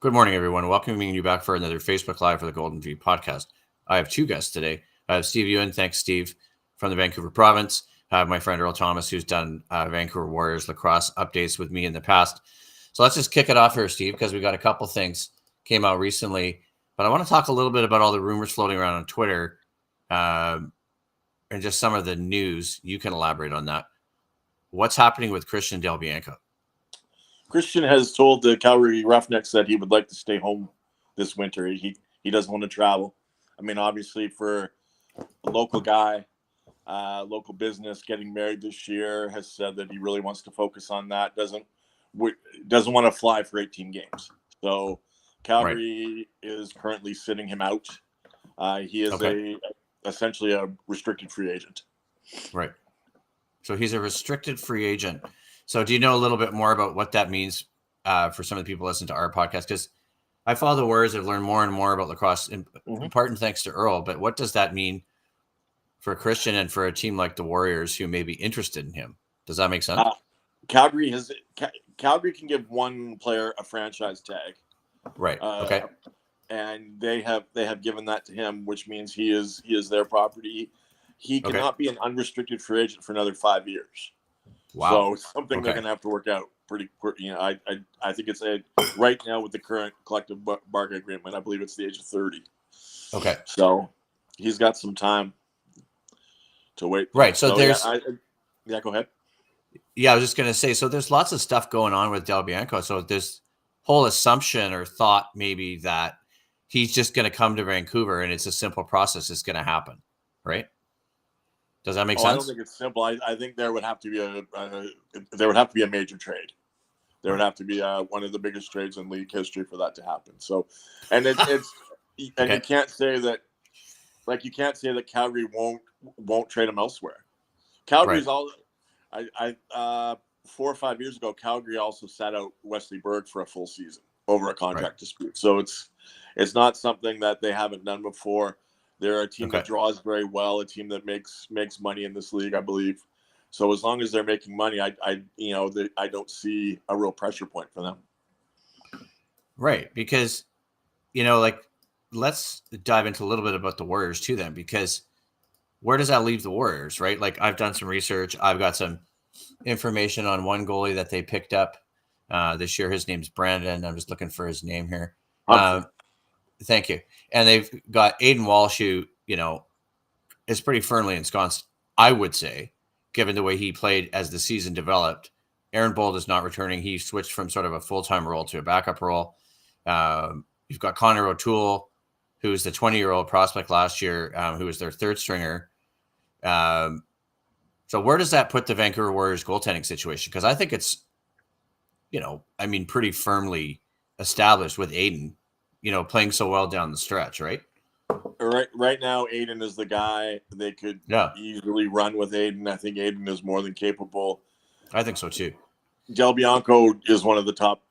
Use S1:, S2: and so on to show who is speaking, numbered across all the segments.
S1: Good morning, everyone. Welcoming you back for another Facebook Live for the Golden V podcast. I have two guests today. I have Steve Ewan. Thanks, Steve, from the Vancouver province. I have my friend Earl Thomas, who's done Vancouver Warriors lacrosse updates with me in the past. So let's just kick it off here, Steve, because we got a couple things came out recently. But I want to talk a little bit about all the rumors floating around on Twitter and just some of the news. You can elaborate on that. What's happening with Christian Del Bianco?
S2: Christian has told the Calgary Roughnecks that he would like to stay home this winter. He doesn't want to travel. I mean, obviously, for a local guy, local business, getting married this year, has said that he really wants to focus on that. Doesn't want to fly for 18 games. So Calgary is currently sitting him out. He is essentially a restricted free agent.
S1: Right. So he's a restricted free agent. So do you know a little bit more about what that means for some of the people listening to our podcast? Because I follow the Warriors. I've learned more and more about lacrosse, in part and thanks to Earl. But what does that mean for Christian and for a team like the Warriors who may be interested in him? Does that make sense?
S2: Calgary can give one player a franchise tag.
S1: Right. Okay.
S2: And they have given that to him, which means he is their property. He cannot be an unrestricted free agent for another 5 years.
S1: Wow.
S2: So it's something they're going to have to work out pretty quick. You know, I think it's right now with the current collective bargaining agreement, I believe it's the age of 30.
S1: Okay.
S2: So he's got some time to wait.
S1: Right. So there's.
S2: Yeah, go ahead.
S1: Yeah, I was just going to say, so there's lots of stuff going on with Del Bianco. So there's whole assumption or thought maybe that he's just going to come to Vancouver and it's a simple process. It's going to happen. Right. Does that make sense?
S2: I don't think it's simple. I think there would have to be a major trade. There would have to be one of the biggest trades in league history for that to happen. So, and it's and you can't say that, like you can't say that Calgary won't trade him elsewhere. Calgary's all. 4 or 5 years ago, Calgary also sat out Wesley Berg for a full season over a contract dispute. So it's not something that they haven't done before. They're a team that draws very well, a team that makes money in this league, I believe. So as long as they're making money, I don't see a real pressure point for them.
S1: Right, because let's dive into a little bit about the Warriors too, then, because where does that leave the Warriors? Right, like I've done some research. I've got some information on one goalie that they picked up this year. His name's Brandon. I'm just looking for his name here. Thank you. And they've got Aiden Walsh, who, is pretty firmly ensconced, I would say, given the way he played as the season developed. Aaron Bold is not returning. He switched from sort of a full-time role to a backup role. You've got Connor O'Toole, who's the 20-year-old prospect last year, who was their third stringer. So where does that put the Vancouver Warriors goaltending situation? Because I think it's, pretty firmly established with Aiden, playing so well down the stretch, right?
S2: Right now, Aiden is the guy. They could easily run with Aiden. I think Aiden is more than capable.
S1: I think so too.
S2: Del Bianco is one of the top.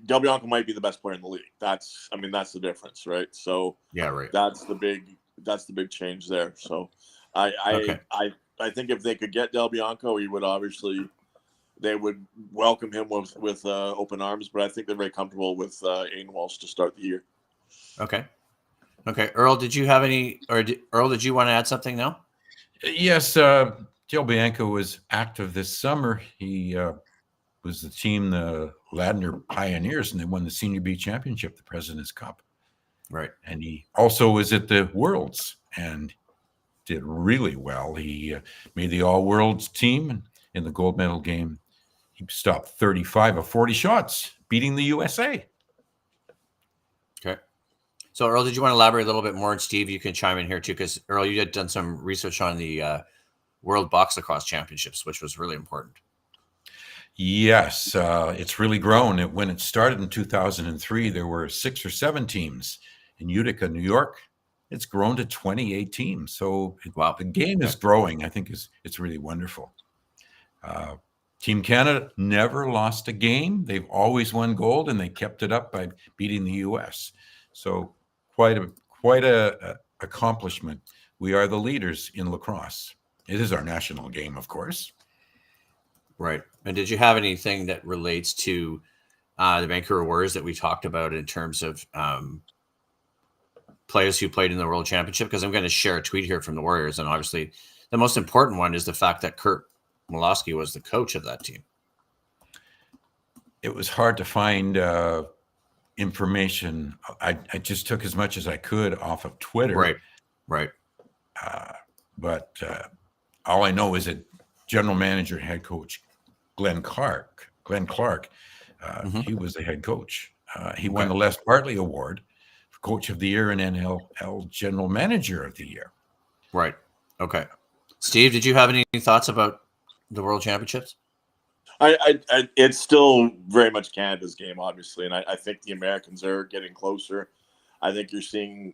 S2: Del Bianco might be the best player in the league. That's the difference, right? So that's the big change there. So I think if they could get Del Bianco, they would welcome him with open arms. But I think they're very comfortable with Aiden Walsh to start the year.
S1: Okay. Earl, did you have any, Earl, did you want to add something now?
S3: Yes. Del Bianco was active this summer. He was the team, the Ladner Pioneers, and they won the Senior B Championship, the President's Cup.
S1: Right.
S3: And he also was at the Worlds and did really well. He made the All-Worlds team, and in the gold medal game, he stopped 35 of 40 shots, beating the USA.
S1: Okay. So, Earl, did you want to elaborate a little bit more? And Steve, you can chime in here too, because Earl, you had done some research on the World Box Lacrosse Championships, which was really important.
S3: Yes, it's really grown. When it started in 2003, there were 6 or 7 teams in Utica, New York. It's grown to 28 teams. So the game is growing. I think it's really wonderful. Team Canada never lost a game. They've always won gold, and they kept it up by beating the U.S. So quite a accomplishment. We are the leaders in lacrosse. It is our national game, of course.
S1: Right. And did you have anything that relates to the Vancouver Warriors that we talked about in terms of players who played in the World Championship? Because I'm going to share a tweet here from the Warriors, and obviously the most important one is the fact that Kurt Milosky was the coach of that team.
S3: It was hard to find information. I just took as much as I could off of Twitter.
S1: Right.
S3: But all I know is that general manager and head coach Glenn Clark, he was the head coach. He won the Les Bartley Award for Coach of the Year and NLL General Manager of the Year.
S1: Right. Okay. Steve, did you have any thoughts about the World Championships?
S2: It's still very much Canada's game, obviously, and I think the Americans are getting closer. I think you're seeing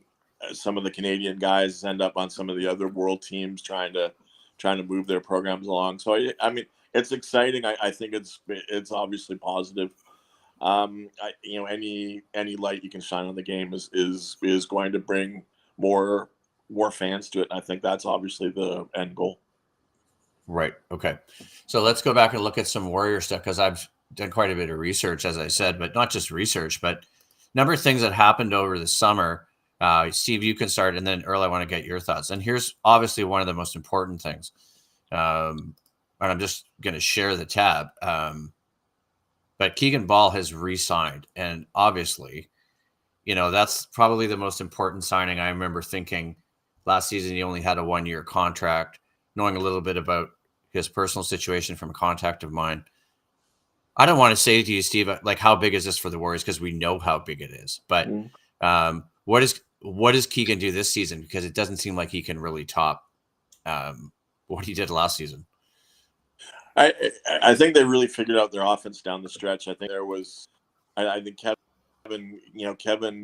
S2: some of the Canadian guys end up on some of the other world teams trying to move their programs along. So I mean, it's exciting. I think it's obviously positive. Any light you can shine on the game is going to bring more fans to it. I think that's obviously the end goal.
S1: Right. Okay. So let's go back and look at some Warrior stuff, because I've done quite a bit of research, as I said, but not just research, but a number of things that happened over the summer. Steve, you can start, and then Earl, I want to get your thoughts. And here's obviously one of the most important things. And I'm just going to share the tab. But Keegan Ball has re-signed, and obviously, that's probably the most important signing. I remember thinking last season he only had a 1-year contract, knowing a little bit about his personal situation from a contact of mine. I don't want to say to you, Steve, like, how big is this for the Warriors? Because we know how big it is. But what does Keegan do this season? Because it doesn't seem like he can really top what he did last season.
S2: I think they really figured out their offense down the stretch. I think there was, I think Kevin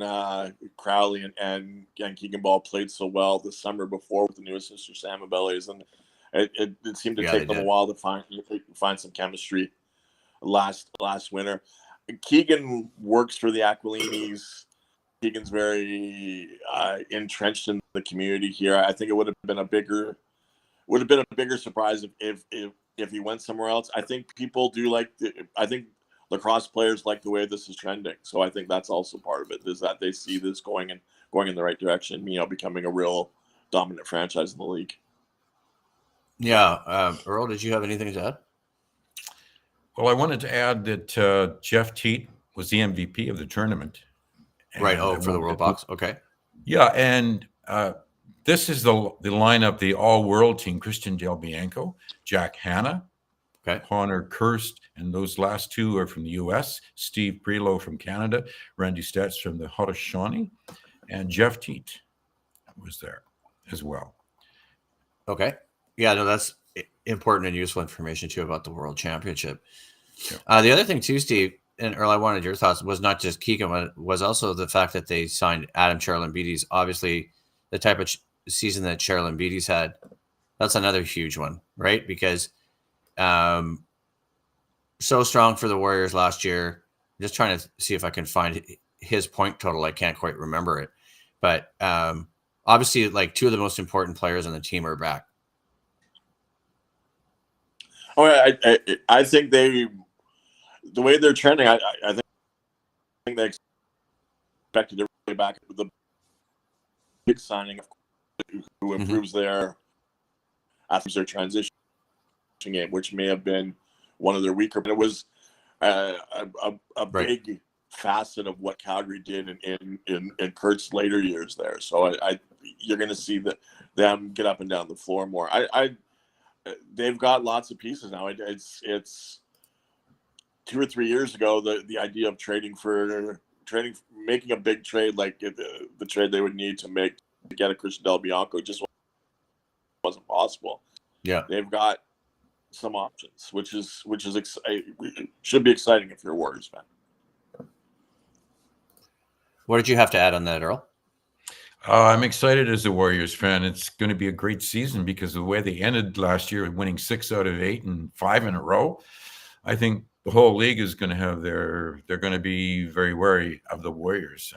S2: Crowley and Keegan Ball played so well the summer before with the new assistant Sam Abelles, and it seemed to take them a while to find some chemistry last winter. Keegan works for the Aquilinis. Keegan's very entrenched in the community here. I think it would have been a bigger surprise if he went somewhere else. I think people do I think lacrosse players like the way this is trending. So I think that's also part of it, is that they see this going in the right direction, becoming a real dominant franchise in the league.
S1: Yeah. Earl, did you have anything to add?
S3: Well, I wanted to add that Jeff Teat was the MVP of the tournament.
S1: Right. Oh, for the World Box. Okay.
S3: Yeah. And this is the lineup, the all-world team: Christian Del Bianco, Jack Hanna, Connor Kirst, and those last two are from the U.S., Steve Prelo from Canada, Randy Stetz from the Haudenosaunee, and Jeff Teat was there as well.
S1: Okay. Yeah, no, that's important and useful information, too, about the World Championship. Yeah. The other thing, too, Steve, and Earl, I wanted your thoughts, was not just Keegan, but was also the fact that they signed Adam Charlambides. Obviously, the type of season that Charlambides had, that's another huge one, right? Because so strong for the Warriors last year. I'm just trying to see if I can find his point total. I can't quite remember it. But obviously, like, two of the most important players on the team are back.
S2: Oh, I think the way they're trending, I think they expected to really back with the big signing, who improves their transition game, which may have been one of their weaker, but it was a big facet of what Calgary did in Kurt's later years there. So you're going to see them get up and down the floor more. They've got lots of pieces now. It's 2 or 3 years ago, the idea of making a big trade, like the trade they would need to get a Christian Del Bianco, just wasn't possible.
S1: Yeah,
S2: they've got some options, which should be exciting if you're a Warriors fan.
S3: What did you have to add on that, Earl? I'm excited as a Warriors fan. It's going to be a great season because of the way they ended last year, winning 6 out of 8 and 5 in a row. I think the whole league is going to have they're going to be very wary of the Warriors.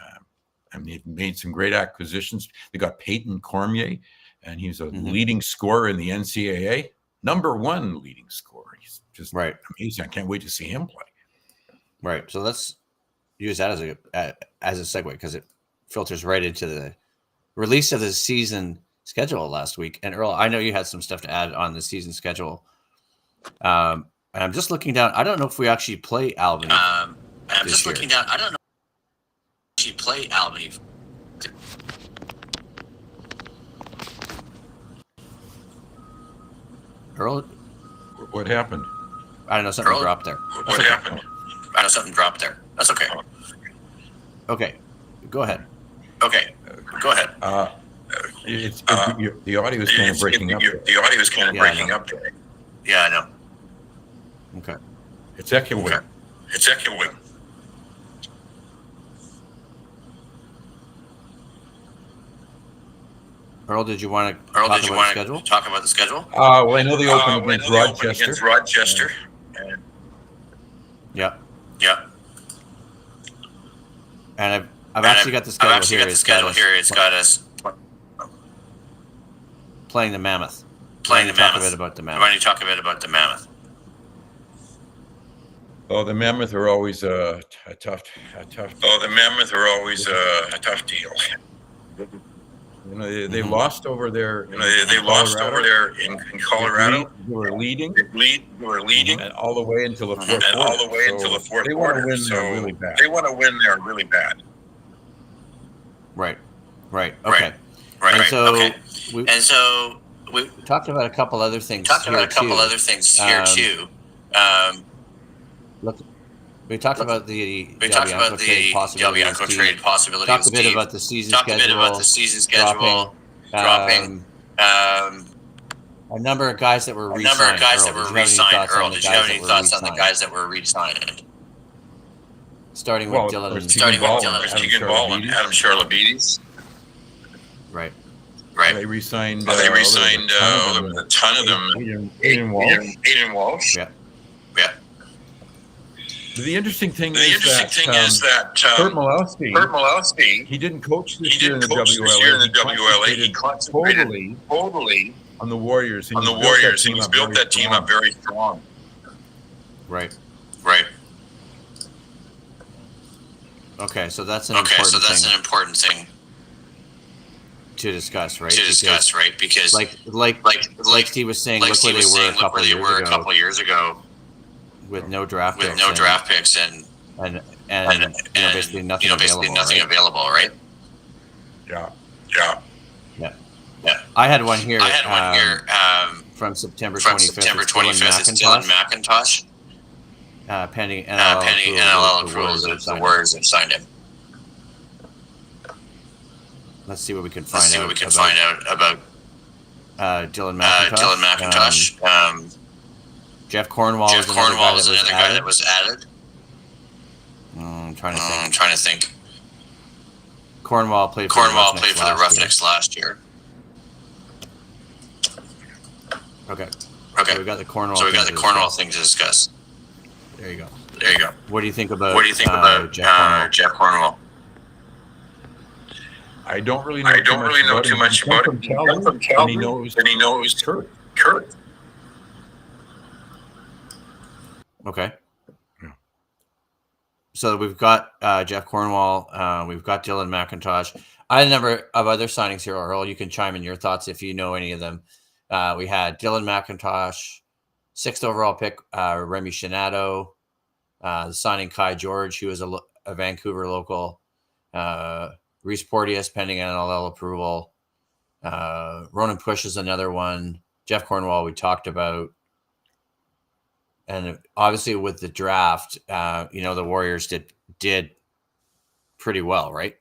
S3: I mean, they've made some great acquisitions. They got Peyton Cormier, and he's a leading scorer in the NCAA, #1 leading scorer. He's just amazing. I can't wait to see him play.
S1: Right. So let's use that as a segue because it filters right into the release of the season schedule last week. And Earl, I know you had some stuff to add on the season schedule. And I'm just looking down. I don't know if we actually play Albany.
S4: I'm just
S1: year.
S4: looking down. I don't know if we actually play Albany.
S1: Earl,
S3: What happened?
S1: I don't know. Something
S4: Earl,
S1: dropped there.
S4: What happened? I know something dropped there. That's okay.
S1: Okay. Go ahead.
S4: Okay. Go ahead.
S3: The audio is kind of breaking up.
S4: The audio is kind of
S1: Yeah, I
S4: breaking
S1: know.
S4: up. Yeah, I know.
S1: Okay.
S3: It's echoing.
S4: Okay. It's echoing.
S1: Earl, did you want to
S4: Earl,
S1: talk
S4: did you
S1: about the
S4: want
S1: schedule?
S4: to talk about the schedule?
S3: Well, I know they opened against Rochester.
S1: Yeah.
S4: Yeah.
S1: And I've actually got the schedule here.
S4: It's got us
S1: playing the Mammoth.
S4: playing
S1: Why
S4: the
S1: don't you talk
S4: Mammoth.
S1: a bit about the
S4: Why
S1: Mammoth.
S4: don't you talk a bit about the Mammoth?
S3: Oh, the Mammoth are always a tough.
S4: Oh, the Mammoth are always a tough deal.
S3: You know, they lost over there.
S4: They lost over there in Colorado.
S3: They were leading.
S4: They were leading.
S3: And all the way until the fourth
S4: And
S3: quarter.
S4: all the way until the fourth
S3: They want to
S4: quarter.
S3: win
S4: So
S3: there really bad.
S4: they want to win there really bad.
S1: Right. Okay.
S4: Right.
S1: And so
S4: okay.
S1: we
S4: And so we
S1: talked about a couple other things
S4: talked
S1: here
S4: about a couple
S1: too.
S4: other things here
S1: Um,
S4: too.
S1: Look, we talked about the
S4: We talked
S1: Bianco
S4: about
S1: trade
S4: the
S1: possibility.
S4: Bianco
S1: with Steve.
S4: trade possibility.
S1: Talked a
S4: with
S1: bit
S4: Steve.
S1: about the season
S4: Talked a bit
S1: schedule.
S4: about the season schedule
S1: dropping.
S4: dropping.
S1: A number of guys that were
S4: A
S1: re-signed.
S4: number of guys that
S1: Earl,
S4: were
S1: did you have any
S4: re-signed.
S1: thoughts on
S4: Earl,
S1: the
S4: did you
S1: guys
S4: have
S1: that
S4: any
S1: were
S4: thoughts on the
S1: re-signed?
S4: guys that were re-signed?
S1: Starting with
S3: Well,
S1: Dylan.
S3: there's
S4: Starting with
S3: Ball
S4: Dylan,
S3: and Adam
S4: Keegan Ball and
S3: Charlabides.
S4: Adam Charlabides.
S1: Right.
S4: Right.
S3: They re-signed.
S4: They re-signed
S3: there was
S4: a ton of them.
S3: Aiden Walsh.
S4: Aiden Walsh.
S1: Yeah.
S4: Yeah.
S3: The interesting thing
S4: The
S3: is
S4: interesting
S3: that,
S4: thing is that
S3: Kurt Malowski, he
S4: he
S3: didn't coach this
S4: didn't
S3: year in the
S4: coach this year in the
S3: WLA.
S4: WLA. He concentrated totally
S3: on the Warriors. And
S4: on the
S3: he's built that
S4: Warriors,
S3: team
S4: and he's
S3: up
S4: built
S3: very
S4: that team
S3: strong.
S4: up very strong.
S1: Right.
S4: Right.
S1: Okay. So that's an
S4: Okay,
S1: important
S4: so that's
S1: thing
S4: an important thing
S1: to discuss, right?
S4: to discuss, right? Because
S1: like Steve was saying,
S4: like
S1: look where
S4: Steve
S1: they
S4: was
S1: were
S4: saying,
S1: a
S4: look
S1: couple
S4: where they were a
S1: years
S4: couple
S1: ago
S4: years ago
S1: with no draft
S4: with
S1: picks
S4: no
S1: and-
S4: draft picks and
S1: and basically nothing available.
S4: nothing
S1: right?
S4: available, right?
S3: Yeah.
S4: Yeah.
S1: Yeah. I had one here.
S4: I had one here
S1: from September
S4: from
S1: 25th.
S4: September
S1: It's Dylan
S4: 25th. It's Dylan
S1: McIntosh.
S4: McIntosh.
S1: Pending NLL
S4: Pending
S1: approval,
S4: NLL
S1: the
S4: approval,
S1: Warriors have
S4: the
S1: signed him.
S4: Warriors have signed him.
S1: Let's see what we can
S4: Let's
S1: find
S4: see
S1: out
S4: what we can
S1: about
S4: find out about
S1: Dylan McIntosh.
S4: Dylan McIntosh.
S1: Jeff Cornwall
S4: Jeff
S1: was another
S4: Cornwall
S1: guy
S4: was
S1: that was
S4: another guy
S1: added.
S4: that was added.
S1: I'm trying to
S4: I'm
S1: think.
S4: trying to think.
S1: Cornwall played for
S4: Cornwall
S1: the
S4: played for the Roughnecks last year.
S1: Okay.
S4: Okay.
S1: So we got the Cornwall.
S4: So we got
S1: thing
S4: the
S1: to
S4: Cornwall
S1: discuss.
S4: thing to discuss.
S1: There you go.
S4: There you go.
S1: What do you think about?
S4: What do you think about
S1: Jeff Cornwall?
S3: I don't really know.
S4: I don't really know too much about
S3: From
S4: it.
S3: Calgary,
S4: From Calgary,
S3: and
S4: he knows
S3: Kurt.
S4: Kurt.
S1: Okay.
S3: Yeah.
S1: So we've got Jeff Cornwall. We've got Dylan McIntosh. I had a number of other signings here, Earl. You can chime in your thoughts if you know any of them. We had Dylan McIntosh, 6th overall pick, Remy Shinato, signing Kai George, who was a Vancouver local, Reese Porteous pending NLL approval. Ronan Push is another one. Jeff Cornwall we talked about. And obviously with the draft, the Warriors did pretty well, right?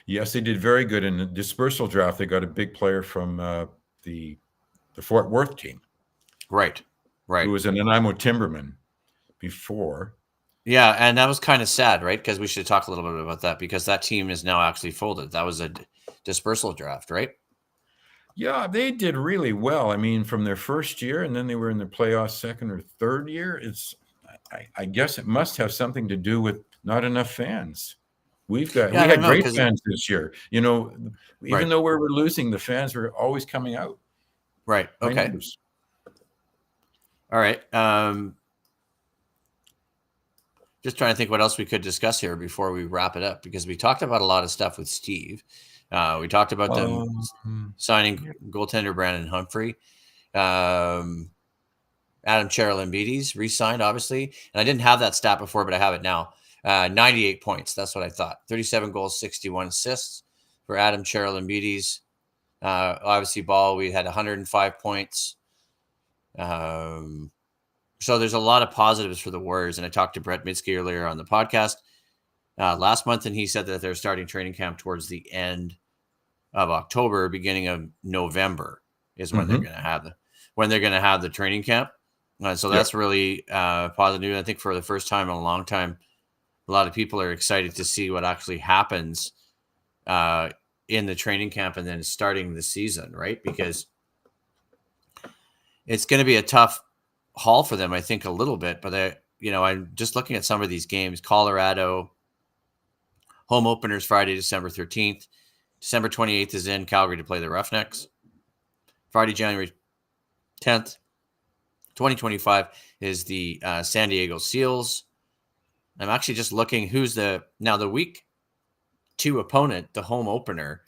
S3: Yes, they did very good in the dispersal draft. They got a big player from the Fort Worth team,
S1: Right.
S3: who was an Nanaimo Timberman before.
S1: Yeah, and that was kind of sad, right? Because we should talk a little bit about that because that team is now actually folded. That was a dispersal draft, right?
S3: Yeah, they did really well. I mean, from their first year, and then they were in the playoffs second or third year. I guess it must have something to do with not enough fans. We had great fans this year. Even
S1: Right.
S3: though we were losing, the fans were always coming out.
S1: Right.
S3: High
S1: Okay.
S3: numbers.
S1: All right. just trying to think what else we could discuss here before we wrap it up, because we talked about a lot of stuff with Steve. We talked about them signing goaltender Brandon Humphrey. Adam Charalambides re-signed, obviously. And I didn't have that stat before, but I have it now. 98 points. That's what I thought. 37 goals, 61 assists for Adam Charalambides. Obviously, Ball, we had 105 points. So there's a lot of positives for the Warriors. And I talked to Brett Mitzke earlier on the podcast last month, and he said that they're starting training camp towards the end of October, beginning of November is when they're going to have the training camp. So that's really positive. I think for the first time in a long time, a lot of people are excited to see what actually happens in the training camp and then starting the season, right? Because it's going to be a tough haul for them, I think, a little bit. But I'm just looking at some of these games. Colorado home openers Friday, December 13th. December 28th is in Calgary to play the Roughnecks. Friday, January 10th, 2025 is the San Diego Seals. I'm actually just looking who's the week 2 opponent, the home opener.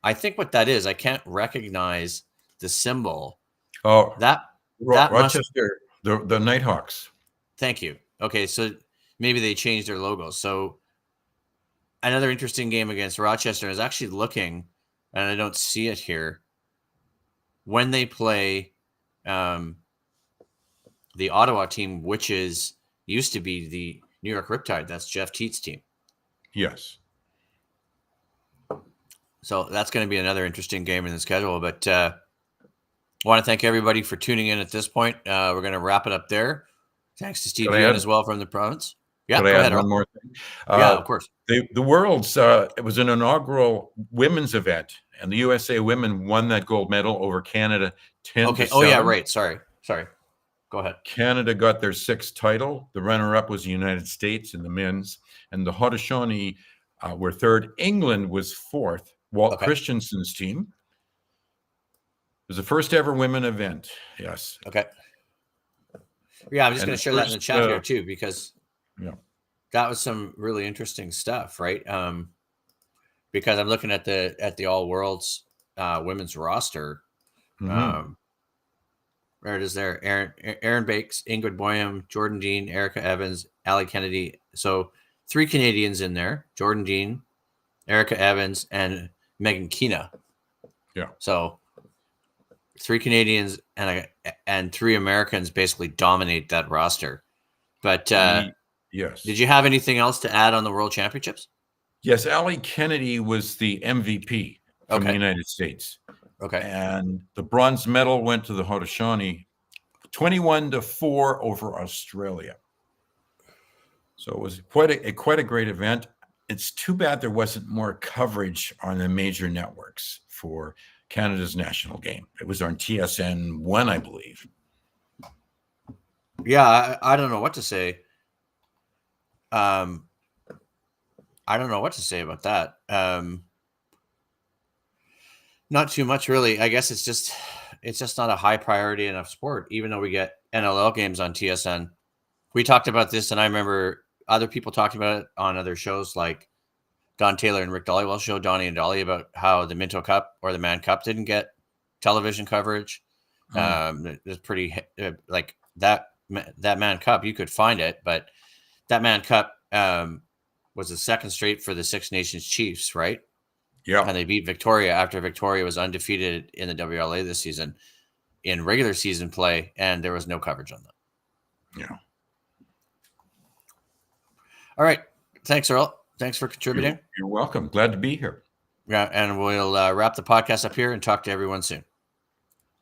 S1: I think what that is, I can't recognize the symbol.
S3: Oh,
S1: that
S3: Rochester, the Nighthawks.
S1: Thank you. Okay, so maybe they changed their logo. So another interesting game against Rochester is actually looking, and I don't see it here, when they play the Ottawa team, which used to be the New York Riptide. That's Jeff Teet's team.
S3: Yes.
S1: So that's going to be another interesting game in the schedule. But I want to thank everybody for tuning in at this point. We're going to wrap it up there. Thanks to Steve Ian as well from the province. Yeah,
S3: go ahead. One more thing.
S1: Yeah, of course.
S3: The Worlds, it was an inaugural women's event, and the USA women won that gold medal over Canada 10-7.
S1: Okay. Oh, yeah, right. Sorry. Go ahead.
S3: Canada got their 6th title. The runner-up was the United States in the men's, and the Haudenosaunee were 3rd. England was 4th. Walt Christensen's team. It was the first ever women event. Yes.
S1: Okay. Yeah, I'm just going to share that in the chat here too, because that was some really interesting stuff, right? Because I'm looking at the All Worlds women's roster. There it is there. Aaron Bakes, Ingrid Boyum, Jordan Dean, Erica Evans, Allie Kennedy. So 3 Canadians in there: Jordan Dean, Erica Evans, and Megan Kina.
S3: Yeah.
S1: So 3 Canadians and 3 Americans basically dominate that roster. But
S3: yes.
S1: Did you have anything else to add on the World Championships?
S3: Yes, Allie Kennedy was the MVP from the United States.
S1: Okay.
S3: And the bronze medal went to the Haudenosaunee, 21-4 over Australia. So it was quite a great event. It's too bad there wasn't more coverage on the major networks for Canada's national game. It was on TSN 1, I believe.
S1: Yeah, I don't know what to say. I don't know what to say about that. Not too much, really. I guess it's just not a high priority enough sport, even though we get NLL games on TSN. We talked about this, and I remember other people talking about it on other shows like Don Taylor and Rick Dollywell's show, Donnie and Dolly, about how the Minto Cup or the Mann Cup didn't get television coverage. It's pretty like that Mann Cup. You could find it, but that Mann Cup was the 2nd straight for the Six Nations Chiefs, right?
S3: Yeah.
S1: And they beat Victoria after Victoria was undefeated in the WLA this season in regular season play, and there was no coverage on that.
S3: Yeah.
S1: All right. Thanks, Earl. Thanks for contributing.
S3: You're welcome. Glad to be here.
S1: Yeah, and we'll wrap the podcast up here and talk to everyone soon.